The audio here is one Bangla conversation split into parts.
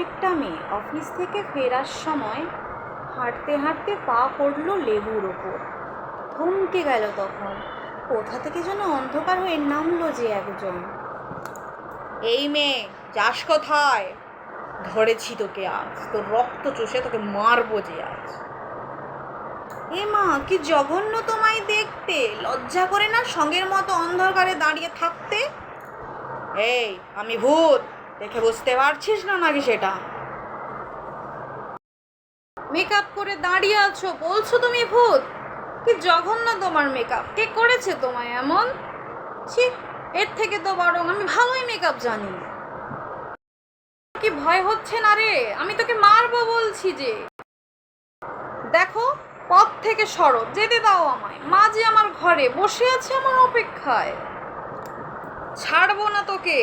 একটা মেয়ে অফিস থেকে ফেরার সময় হাঁটতে হাঁটতে পা পড়ল লেবুর ওপর। থমকে গেল তখন। কোথা থেকে যেন অন্ধকার হয়ে নামলো যে একজন। এই মেয়ে, যাস কোথায়? ধরেছি তোকে আজ, তোর রক্ত চষে তোকে মারবো যে আজ। এ মা, কি জঘন্য তোমায় দেখতে! লজ্জা করে না সঙ্গের মতো অন্ধকারে দাঁড়িয়ে থাকতে? এই, আমি ভূত, দেখে বুঝতে পারছিস না নাকি সেটা? মেকআপ করে দাঁড়িয়ে আছো, বলছো তুমি ভূত? কি জঘন্য তোমার মেকআপ! কে করেছে তোমায় এমন? ছি, এর থেকে তো বরং আমি ভালোই মেকআপ জানি। কি ভয় হচ্ছে না রে? আমি তোকে মারবো বলছি যে। দেখো, পথ থেকে সরো, যেতে দাও আমায়। মা যে আমার ঘরে বসে আছে আমার অপেক্ষায়। ছাড়বো না তোকে।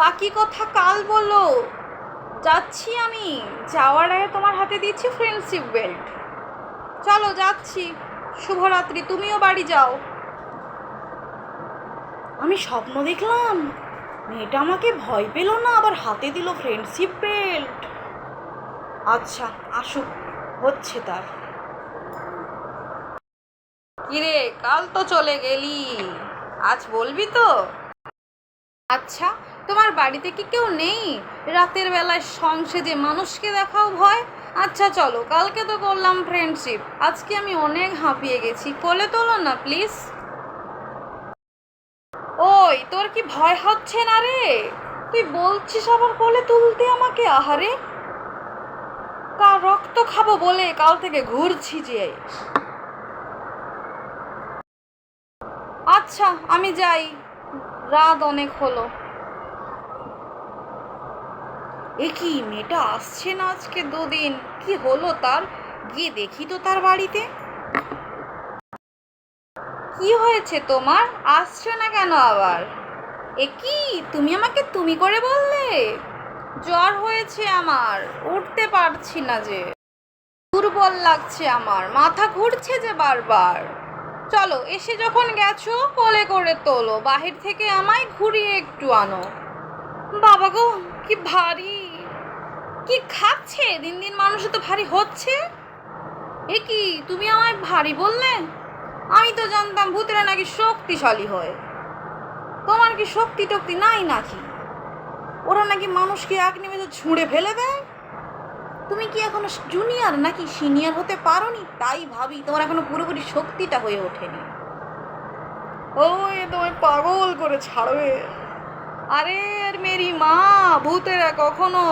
বাকি কথা কাল বলো। যাচ্ছি আমি। যাওয়ার আগে তোমার হাতে দিচ্ছি ফ্রেন্ডশিপ বেল্ট। চলো, যাচ্ছি। শুভরাত্রি, তুমিও বাড়ি যাও। আমি স্বপ্ন দেখলাম? মেয়েটা আমাকে ভয় পেল না, আবার হাতে দিল ফ্রেন্ডশিপ বেল্ট। আচ্ছা, আসুক, হচ্ছে তার। কিরে, কাল তো চলে গেলি, আজ বলবি তো? আচ্ছা, তোমার বাড়িতে কি কেউ নেই? রাতের বেলায় সংসেজে মানুষকে দেখাও ভয়। আচ্ছা চলো, কালকে তো করলাম ফ্রেন্ডশিপ, আজকে আমি অনেক হাঁপিয়ে গেছি, কোলে তোলো না প্লিজ। ওই, তোর কি ভয় হচ্ছে না রে? তুই বলছিস আবার কোলে তুলতে আমাকে? আহারে, কার রক্ত খাবো বলে কাল থেকে ঘুরছি যে। আচ্ছা, আমি যাই, রাত অনেক হলো। এ কি, মেয়েটা আসছে না আজকে দুদিন? কি হলো তার? গিয়ে দেখি তো তার বাড়িতে। কি হয়েছে তোমার? আসছো না কেন আবার? এ কি, তুমি আমাকে তুমি করে বললে? জ্বর হয়েছে আমার, উঠতে পারছি না যে। দুর্বল লাগছে আমার, মাথা ঘুরছে যে বারবার। চলো, এসে যখন গেছো কোলে করে তোলো, বাহির থেকে আমায় ঘুরিয়ে একটু আনো। বাবা গো, কি ভারী! কি খাচ্ছে দিন দিন, মানুষ তো ভারী হচ্ছে। এ কি, তুমি আমায় ভারী বললে? আমি তো জানতাম ভূতেরা নাকি শক্তিশালী হয়। তোমার কি শক্তি টক্তি নাই নাকি? ওরা নাকি মানুষকে এক নিমেষে ছুঁড়ে ফেলে দেয়। তুমি কি এখনো জুনিয়র নাকি সিনিয়র হতে পারোনি? তাই ভাবি তোমার এখনো পুরোপুরি শক্তিটা হয়ে ওঠেনি। ওই, তোমায় পাগল করে ছাড়বে। আরে মেরি মা, ভূতেরা কখনো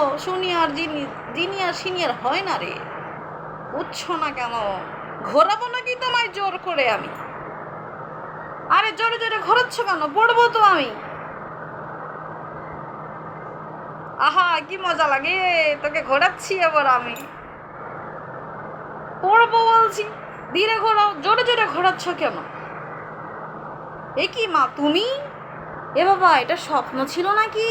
জিনিয়র সিনিয়র হয় না রে। বুঝছো না কেন? ঘোরাবো নাকি তোমায় জোর করে আমি? আরে জোরে জোরে ঘোরাচ্ছ কেন? পড়বো তো আমি। আহা, কি মজা লাগে, তোকে ঘোরাচ্ছি এবার আমি। পড়বো বলছি, ধীরে ঘোরাও, জোরে জোরে ঘোরাচ্ছ কেন? এ কি মা, তুমি? এ বাবা, এটা স্বপ্ন ছিল নাকি?